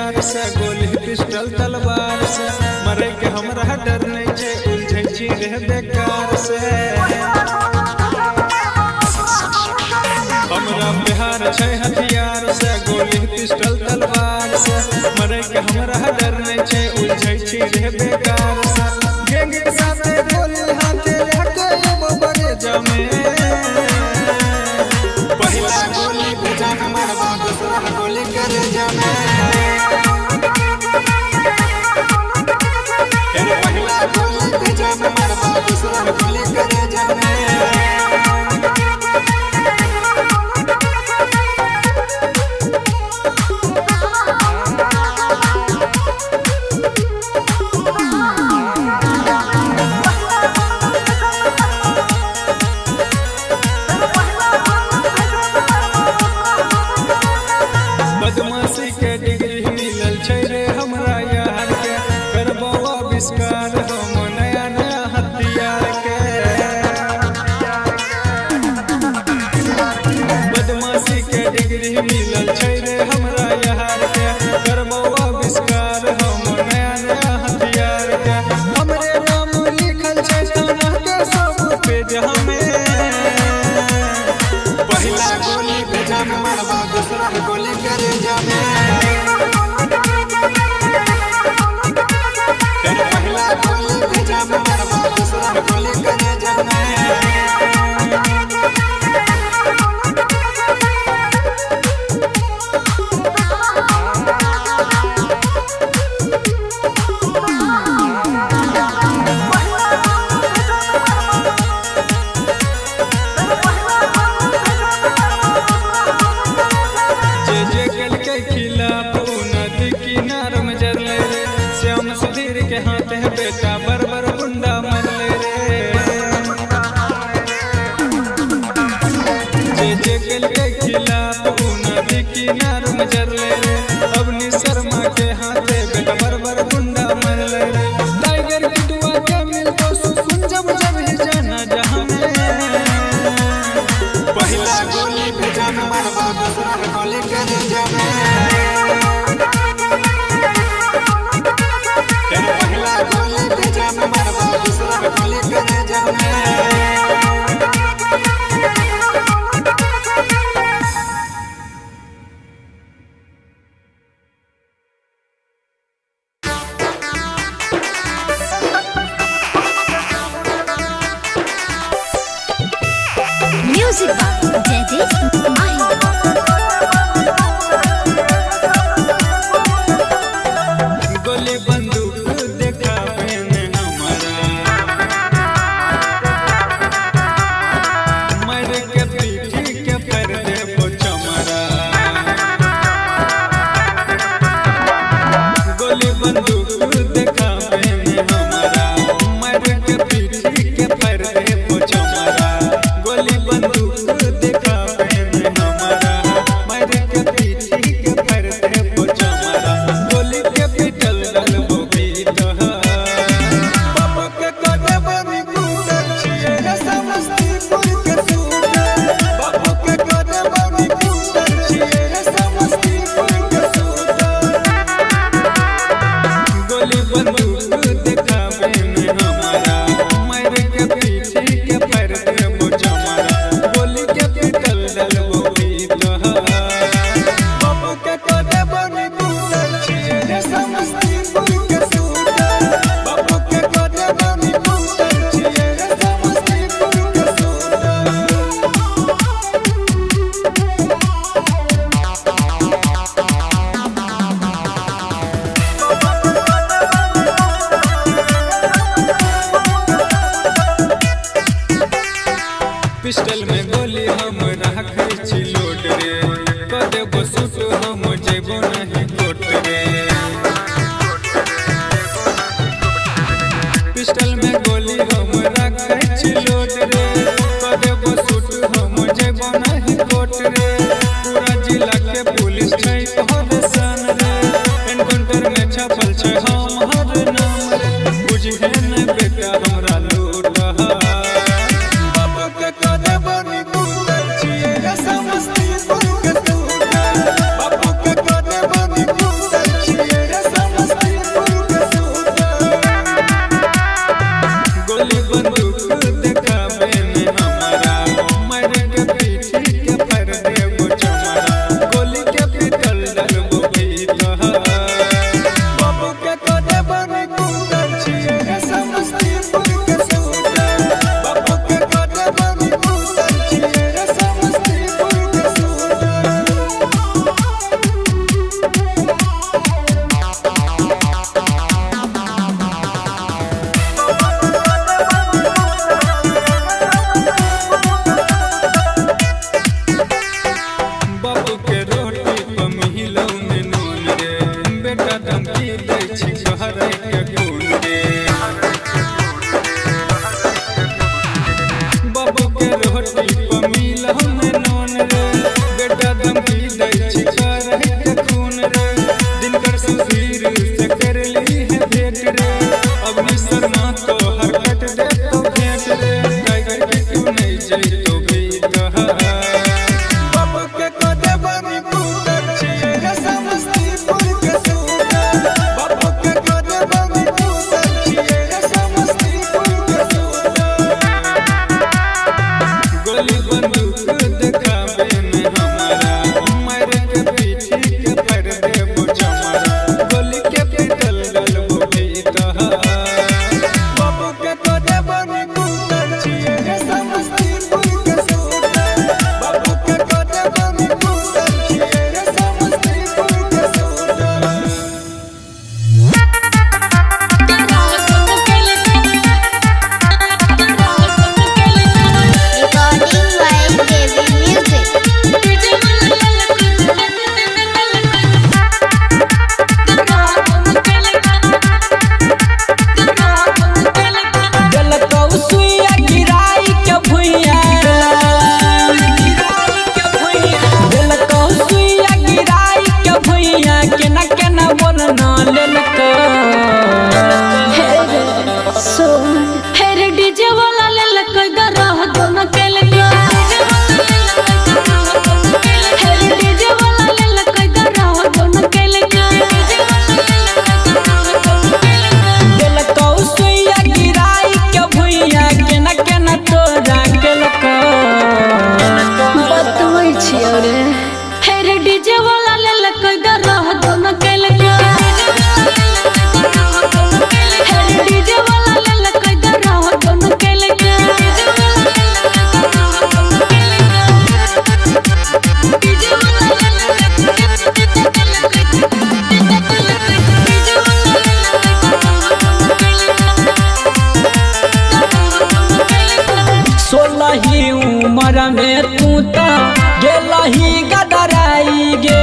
हथियार से, गोली पिस्टल तलवार से, मरे के हमरा डर नहीं छे, उलझे छी रह बेकार से। हमरा बिहार छे हथियार से, गोली पिस्टल तलवार से, मरे के हमरा डर नहीं छे, उलझे छी रह बेकार से। गैंग के साथे गोली हाथे लेके एगो बड़े जमे, पहला गोली भेजा मरवा दूसरा गोली करे जमे, पहला गोली भेजा मरवा दूसरा गोली करे जमे। बदमाशी के डिग्री मिलल छै रे हमरा यार के, करबो आविष्कार हम नया नया हथियार के। बदमाशी के डिग्री मिलल छै रे हमरा यार के, करबो आविष्कार हम नया नया हथियार के। हमरे नाम लिखल छै थाना के सब पेज हमें, पहला गोली भेजा मरवा दूसरा गोली करे जामे, पहला गोली भेजा मरवा दूसरा गोली करे जामे। खिलाफ नदी किनार में जरले रे, श्याम सुधीर के हाथ है बेटा बरबर गुंडा मरले रे। जे केल के खिलाफ नदी किनार में जरले रे, अवनी शर्मा के हाथ है बेटा बरबर गुंडा मरले रे। टाइगर किटुआ के मिल तो सुन जब जब ही जाना जहां में, पहला गोली भेजा मरवा दूसरा गोली करे जामे, पहला गोली भेजा मरवा दूसरा गोली करे जामे। म्यूजिक जयदीप माही। गोली बंदूक देखावे ने हमरा, मर के पीठी के पर देबो चमरा। गोली बंदूक देखावे ने हमरा, मर के पीठी के पर देबो चमरा। गोली बंदूक देखावे ने हमरा, मर के पीठी के पर देबो चमरा। गोली के पिटल डलबो बीतह, बाबा के कदे बनी कूदर छिए रे समस्तीपुर के सूरज, बाबा के कदे बनी कूदर छिए रे समस्तीपुर के सूरज। गोली बंदूक देखावे में हमरा, मर के पीठी के पर देबो चमरा। गोली के पिटल डलबो बीतह, बाबा के कदे बनी कूदर छिए रे समस्तीपुर के सूरज, बाबा के कदे बनी कूदर छिए रे समस्तीपुर के सूरज। पिस्टल में गोली हम रखै छी लोड रे, कदेबो सूट हम जेबो नहीं कोट रे। पिस्टल में गोली हम रखै छी लोड रे, कदेबो सूट हम जेबो नहीं कोट रे। पूरा जिला के पुलिस छै तोहर सन रे, एनकाउंटर में छपल छै हमर नाम रे। बुझे न बेटा हमरा लूटह, बाबा के कदे बनी कूदर छिए रे समस्तीपुर के सूरज, बाबा के कदे बनी कूदर छिए सुइया गिराई के भुइया दिलको सुइया गिराई के भुइया केना केना बोलना लेलको हेरे डीजे वाला लेलको गरह दोनों के लगे हेरे डीजे वाला लेलको गरह दोनों के लगे दिलको सुइया गिराई के भुइया केना केना तोरा केलको बतबै छियो रे हेरे डीजे वाला लेलको गरह दोनों के लगे हेरे डीजे वाला लेलको गरह दोनों के लगे डीजे वाला सोलही उमर में तू तो गेलही गदराई गे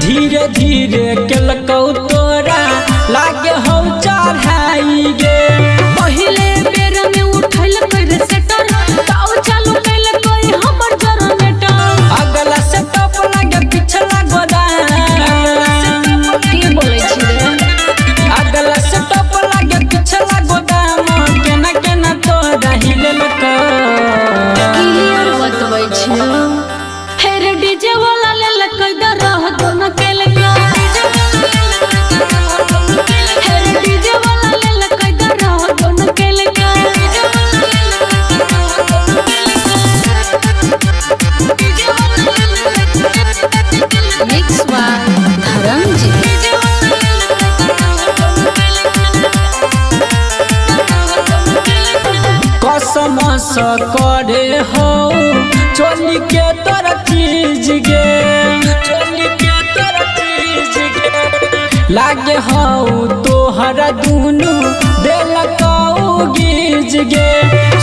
धीरे धीरे केलको तोरा लागे हौ चढ़ाई गे पहिले बेर में उठल कर सेटर ताऊ चालू कैल कोई हमर जनरेटर अगला से टप लागे पिछला गोदाम की बोलै छी रे अगला से टप लागे पिछला गोदाम केना केना तोरा हिललको क्लियर बतबै छियो हेरे डीजे वाला लेलकै गरह दोनों के लगे हेरे डीजे वाला लेलकै गरह दोनों के लगे मिक्स बाय धरमजी कसम से करे हो चोली के तोरा चीज गे लागे हो तोहरा दुनु देलको गीज गे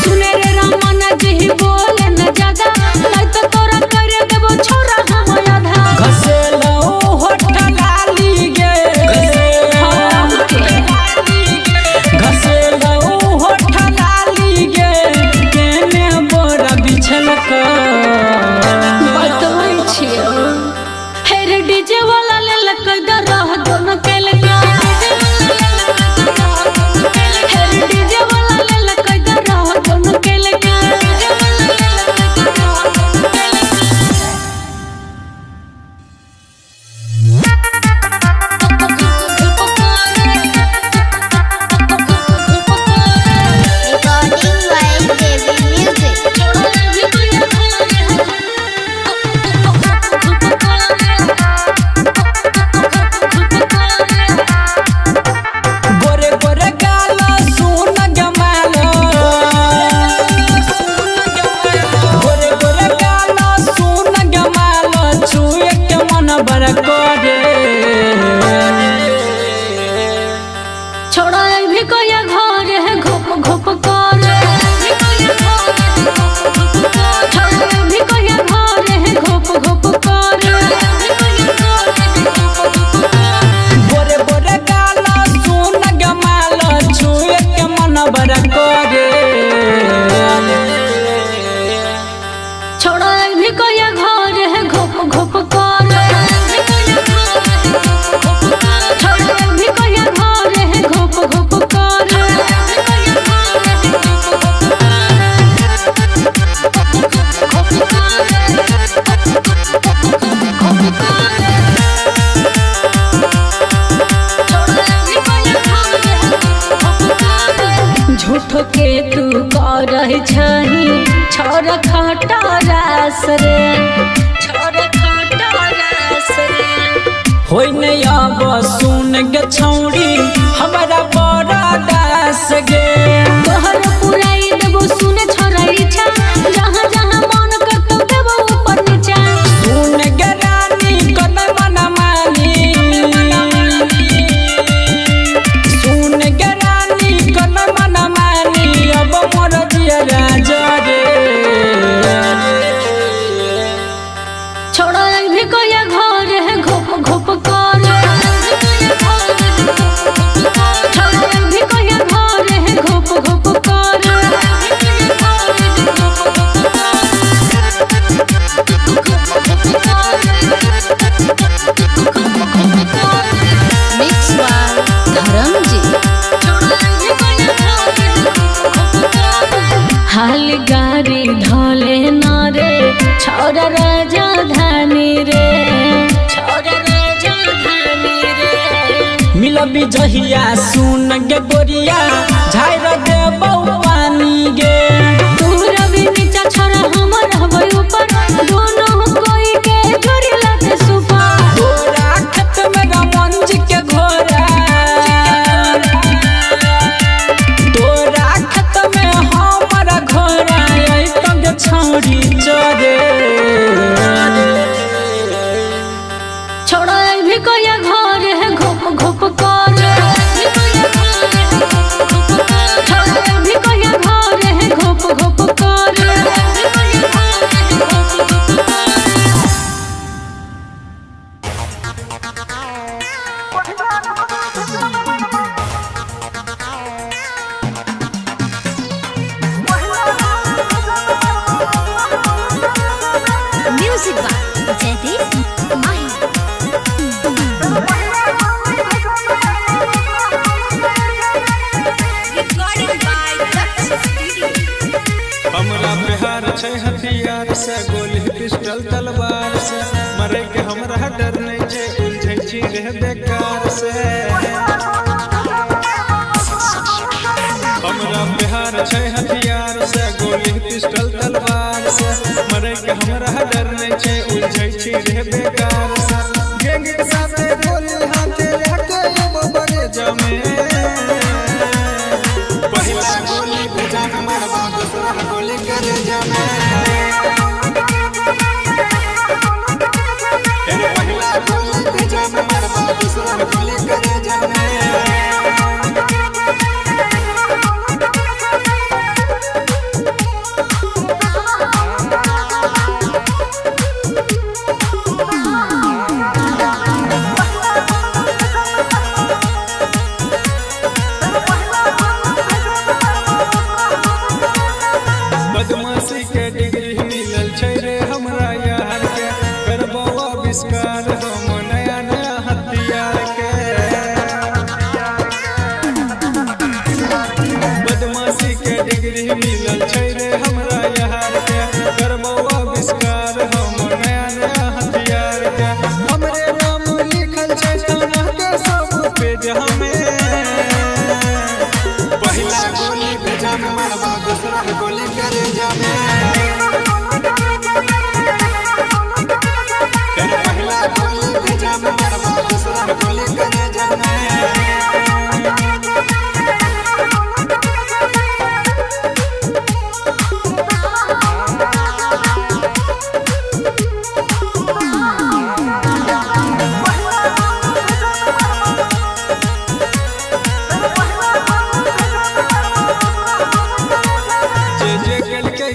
सुने रे रामना जी बोले न ज्यादा नहीं तो तोरा कर देबो छोरा हम आधा घसेलो होठ लाली गे घसेलो होठ लाली गे केने बोरा बिछलको बतबै छियो हेरे डीजे वाला लेलकै गरह दोनों के लगे हेरे डीजे वाला लेलकै गरह दोनों के लगे Recording by Devi Music. गोरे गोरे गालो सुन गमालो गोरे गोरे गालो सुन गमालो छुए के मन बड़ करे छोड़ा भी कोई घर है घुप घुप कर छोड़ा भी कोई घर है घुप घुप कर गोरे गोरे गालो सुन गमालो छुए के मन बड़ करे छोड़ा भी कोई घर है घुप घुप कर छोड़ा भी कोई घर है घुप घुप कर झूठो के तू कर छही छोर खटा रास रे छोर खटा रास रे होई नहीं अब सुन गे छौड़ी हमारा बड़ा दास गे तोहर पुराई देबो सुने छोरा इच्छा जहाँ जहाँ मन करतो देबो ऊपर नीचा सुन गे रानी कदम मन मानी सुन गे रानी कदम मन मानी अब मोर जिया राजा रे छोड़ा भी कोई घर है घुप घुप कर छोड़ा धर्म जी हाल गाड़ी ढोले न रे छोरा राजा धानी रे छोरा राजा धानी रे मिलबी जहिया सुन गे गोरिया झाइर दे पानी गे तू रवि नीचा छोरा हमर रहबै ऊपर दोनों कोई के जोड़ी लाते सुपर तोरा खेत में रमंज के घोरा तोरा खेत में हमर घोरा आई तंग छौरी चरे छोड़ा भी कोई घर है घुप घुप कर छोड़ा भी कोई घर है घुप घुप कर Music by Jaideep Mahi. Recording by Lux Studio. हमरा बिहार छै हथियार से गोली पिस्टल तलवार से मरे के हमरा डर नहीं छै उलझै छी रह बेकार से हमरा बिहार छै हथियार से गोली पिस्टल तलवार से मरे के हमरा डर नहीं छै उलझै छी रह बेकार से गैंग के साथ गोली हाथे लेके एबो बड़े जमे पहिला गोली भेजा मारबा दूसरा गोली करे जामे पहिला गोली भेजा मारबा दूसरा गोली करे जामे बदमाशी के डिग्री मिलल छै रे हमरा यार के करबो आविष्कार हम नया नया हथियार के बदमाशी के डिग्री मिलल छै रे हमरा यार के करबो आविष्कार हम नया नया हथियार के हमरे नाम लिखल छै थाना के सब पेज हमें पहिला गोली भेजा मारबा दूसरा गोली करे जामे पहिला गोली भेजा मारबा दूसरा गोली करे जामे जे जे केलकै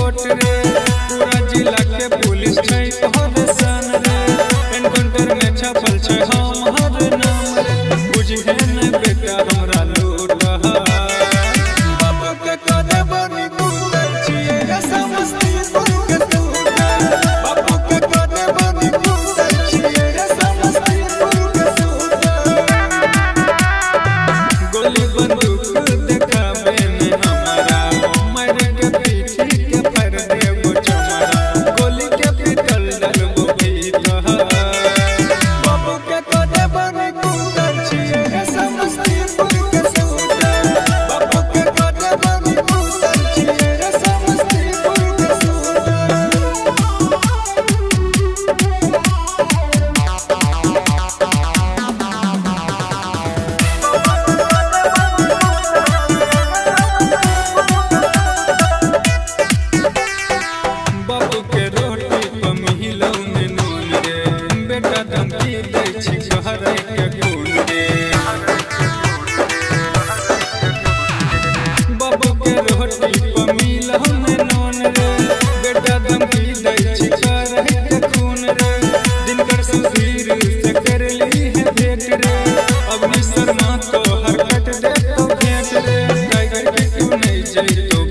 कोट रे पूरा जिला के पुलिस छै परेशान रे एनकाउंटर में छपल छै हमर नाम रे बुझे न बेटा हमरा लूटा बाबू के कदे बनी कुतर छिए रे समस्तीपुर के सूटा बाबू के कदे बनी कुतर छिए रे समस्तीपुर के सूटा गोली बंदूक देखावे में हमारा मर के पीठी के फर देबो चमड़ा गोली के पिटल डलबो भीतर बाबू के कदे बनी कुतर छिए रे समस्तीपुर के सूटा बाबू के कदे बनी कुतर छिए रे समस्तीपुर के सूटा बाबू के रोटी पे मिलो में नून रे बेटा धमकी दै छी कहरै के खून रे बाबू के रोटी पे मिलो में नून रे बेटा धमकी दै छी कहरै के खून रे दिनकर सुधीर से कर ली है भेंट रे अग्नि शर्मा तो हरकत दे तो भेंट रे टाइगर के क्यों नहीं जई तो